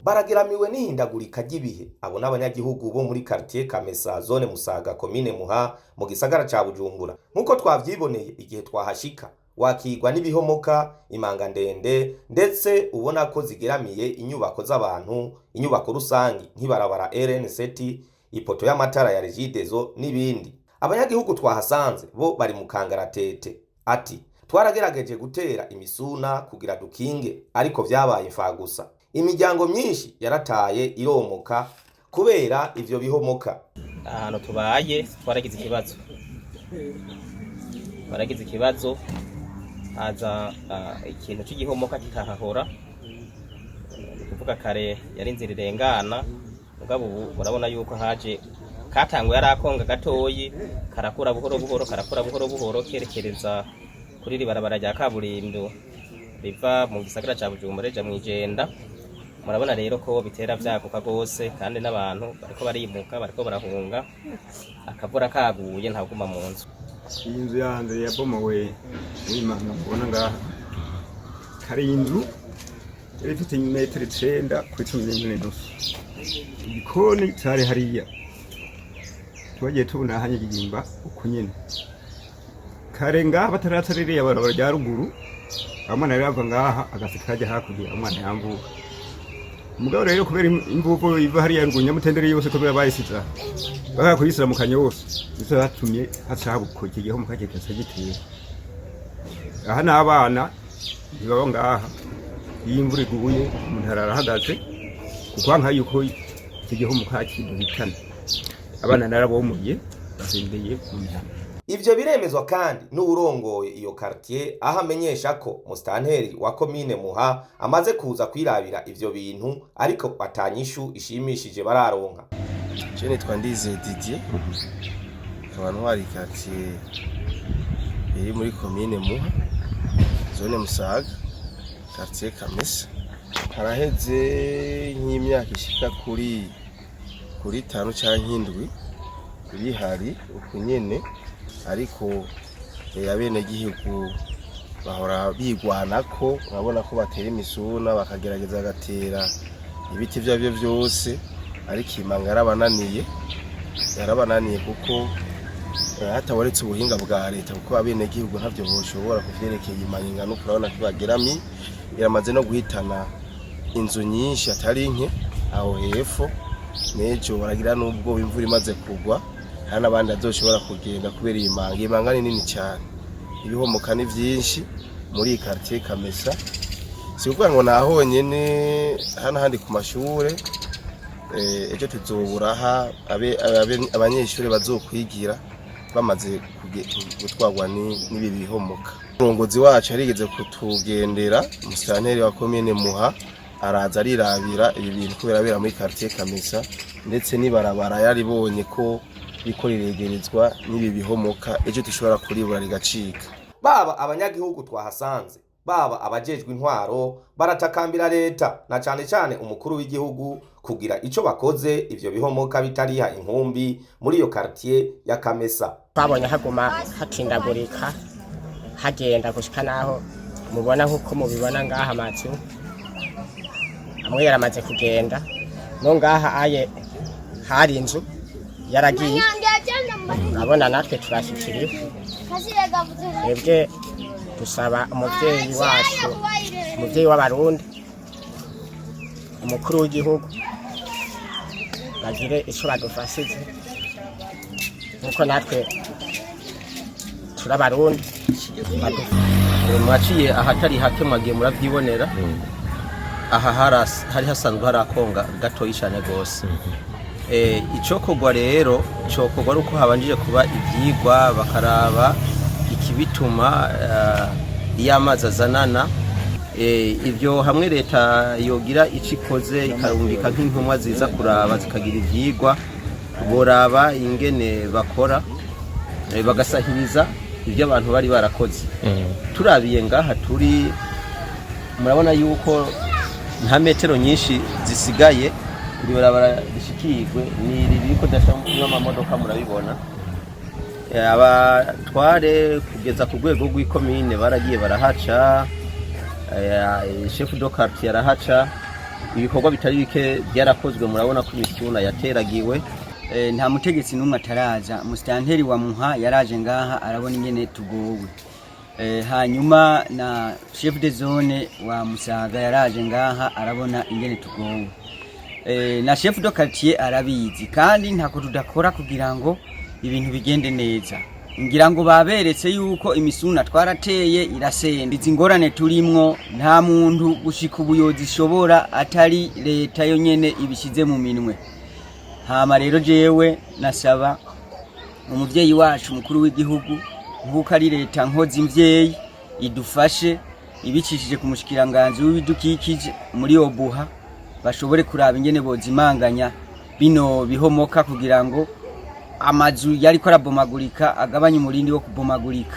barageramiwe n'ihindagurika ry'ibihe. Abo n'abanyagihugu bo muri quartier Kamesa zone Musaga komine Muha mu gisagara ca Bujumbura. Nkuko twavyiboneye igihe twahashika, wakigwa n'ibihomoka, imanga ndende, ndetse ubona ko zigeramiye inyubako z'abantu, inyubako rusangi nk'ibarabara RN7, ipoto y'amatara ya Regideso n'ibindi. Abanyagihugu twahasanze bo bari mu kangaratete. Ati twaragerageje gutera imisuna kugira dukinge, ariko vyabaye imfagusa. Imiryango myinshi yarataye iromoka kubera ivyo bihomoka. Ahantu tubaye twaragize ikibazo haza ikintu cy'igihomoka kikahahora, kuvuga kare yari inzira irengana, mugabo ubu murabona yuko haje katanguye ari akonga gatoyi karakura buhoro buhoro kerekereza kuri ribarabara rya kaburimbo riva mu gisagara ca Bujumbura reja mwijenda. Murabona rero ko bitera vyaguka gose, kandi n'abantu bariko barimuka, bariko barahunga, akavura kaguye ntaguma mu nzu. Iyi nzu yanze yabomowe n'Imana ubona ngaha. Kari inzu yari ifite metero 9 kuri 14 nusu. Igikoni cyari hariya. Twagiye tubona hanye gihimba uko nyene. Kare ngaha batarataririye barabara rya ruguru, amana yava ngaha agasikajya hakurya amana yambuka. Mugabo rero kubera imvugo iva hariya rugunya mutendere yose kubera bayisiza bakakuyisira mu kanyose, biso batumye hacabuko kigiho mu kake kasagiteye. Aha n'abana ntibaba ngaha, iyi imvura iguye umuntu arahagaze kuko nka yuko kigiho mu kake duhitana. Abana narabomuye basendeye mu mihana. Ivyo biremezwa kandi n'urongoye iyo quartier, aho amenyesha ko mustanteri wa komine Muha amaze kuza kwirabira ivyo bintu, ariko batanyishu ishimishije bararonka. Je nitwa Ndize Didier, abantu wari quartier iri muri komine Muha zone Musaga quartier Kamesa. Haraheze nk'imyaka ishika kuri 5 canke 7 bihari uko nyene, ariko abene gihugu bahora bigwanako, urabona ko batera imisuna bakagerageza gatera ibiti byavyo byose, ariko imanga yarabananiye kuko hataboretse ubuhinga bwa leta, kuko abene gihugu ntavyo boshobora kuvyerekeye imanga no kurabona ko bagerami iramaze no guhitana inzu nyinshi atari nke aho hepfo. Nejo baragira n'ubwo imvura imaze kugwa, hari n'abandi azoshobora kugenda kubera imanga ni nini cyane. Ibihomoka ni byinshi muri quartier Kamesa, si ukuvuga ngo naho nyene hana handi ku mashure. Ejo tuzoburaha abanyeshuri bazokwigira bamaze gutwagwa n'ibi bihomoka. Urongozi wacu yarigeze kutugendera, mustanteri wa komine Muha araza arirabira ibi bintu kubera bera muri quartier Kamesa, ndetse nibarabara yaribonye ko biko riregerezwa n'ibi bihomoka, ejo tushobora kuribura rigacika. Baba abanyagihugu twahasanze, baba abajejwe intwaro baratakambira leta na cyane umukuru w'igihugu kugira ico bakoze ivyo bihomoka bitariha inkumbi muri iyo quartier ya Kamesa. Babonye haguma hatindagurika, hagenda gushika naho mubona nkuko mubibona ngaha amatsu amwe yaramaze kugenda, no ngaha aye hari inzu yaragiye. Urabona natwe turashikiriye, ebwe dusaba umuvyeyi wacu, umuvyeyi w'abarundi, umukuru w'igihugu bagire ico badufashije, nkuko natwe turabarundi. Mwaciye ahatari hake mwagiye muravyibonera. Aha hari hasanzwe hari akonga gatoyi cyane gose. Icokogwa rero cokogwa ari uko habanjije kuba ivyigwa bakaraba ikibituma iyamazi azanana. Ivyo hamwe leta yogira icikoze ikarungika nk'intumwa ziza kuraba zikagira ivyigwa, boraba ingene bakora bagasahiriza ibyo abantu bari barakoze. Turabiye ngaha turi, murabona yuko nta metero nyinshi zisigaye kuri barabara rishikirwe, ni ririko dashamwe amamodoka murabibona. Abatware kugeza ku rwego rw'ikomine baragiye barahaca, chef de quartier arahaca, ibikorwa bitari bike byarakozwe, murabona ko imisuna yateragiwe. Nta mutegetsi n'umwe ataraza. Musitanteri wa Muha yaraje ngaha arabona ingene tugowe. Hanyuma na chef de zone wa Musaga yaraje ngaha arabona ingene tugowe. Na chef de quartier arabizi, kandi ntako tudakora kugira ngo ibintu bigende neza. Ngira ngo baberetse yuko imisuna twarateye irasenda. Izi ngorane turimwo nta muntu gushika ubuyozi ishobora atari leta yo nyene ibishize mu minwe. Hama rero jewe nasaba umuvyeyi wacu mukuru w'igihugu nkuko ari leta nkozi imvyeyi idufashe ibicishije ku mushikiranganje w'ibidukikije muri Obuha, bashobore kuraba ingene bozimanganya bino bihomoka kugira ngo amazu yariko arabomagurika agabanye umurindi wo kubomagurika.